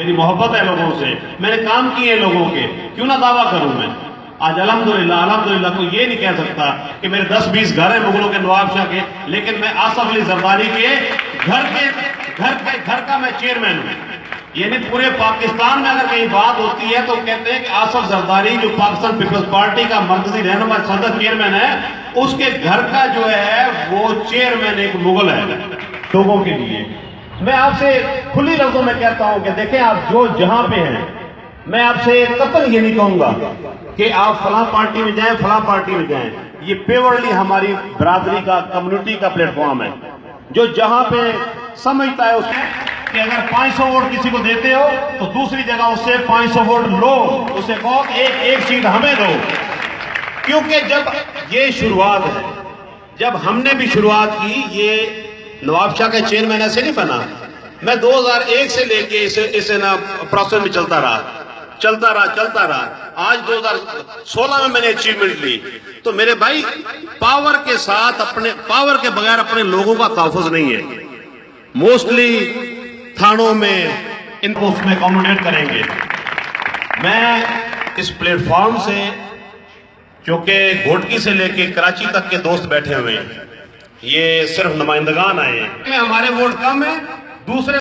میری محبت ہے لوگوں سے، میں نے کام کیے لوگوں کے، کیوں نہ دعویٰ کروں میں؟ آج الحمدللہ کوئی یہ نہیں کہہ سکتا کہ میرے 10-20 گھر ہیں مغلوں کے نواب شاہ کے، لیکن میں آصف علی زرداری کے گھر کا میں چیئرمین ہوں۔ یعنی پورے پاکستان میں اگر کہیں بات ہوتی ہے تو کہتے ہیں کہ آصف زرداری جو پاکستان پیپلز پارٹی کا مرکزی رہنما صدر چیئرمین ہے، اس کے گھر کا جو ہے وہ چیئرمین ایک مغل ہے لوگوں کے لیے۔ میں آپ سے کھلی لفظوں میں کہتا ہوں کہ دیکھیں آپ جو جہاں پہ ہیں، میں آپ سے قطعاً یہ نہیں کہوں گا کہ آپ فلاں پارٹی میں جائیں فلاں پارٹی میں جائیں، یہ پیورلی ہماری برادری کا کمیونٹی کا پلیٹ فارم ہے۔ جو جہاں پہ سمجھتا ہے اس کہ اگر 500 ووٹ کسی کو دیتے ہو تو دوسری جگہ اس سے 500 ووٹ لو، اسے کہو ایک سیٹ ہمیں دو، کیونکہ جب یہ شروعات ہے، جب ہم نے بھی شروعات کی، یہ نواب شاہ کا چیئرمین ایسے نہیں بنا، میں 2001 سے لے کے اسے نا پروسیس میں چلتا رہا، آج 2016 میں نے اچیومنٹ لی۔ تو میرے بھائی پاور کے ساتھ پاور کے بغیر اپنے لوگوں کا تحفظ نہیں ہے۔ موسٹلی تھانوں میں ان کو اس میں اکوموڈیٹ کریں گے۔ میں اس پلیٹ فارم سے، چونکہ گھوٹکی سے لے کے کراچی تک کے دوست بیٹھے ہوئے ہیں، یہ صرف نمائندگان آئے ہیں، ہمارے ووٹ کم ہیں، دوسرے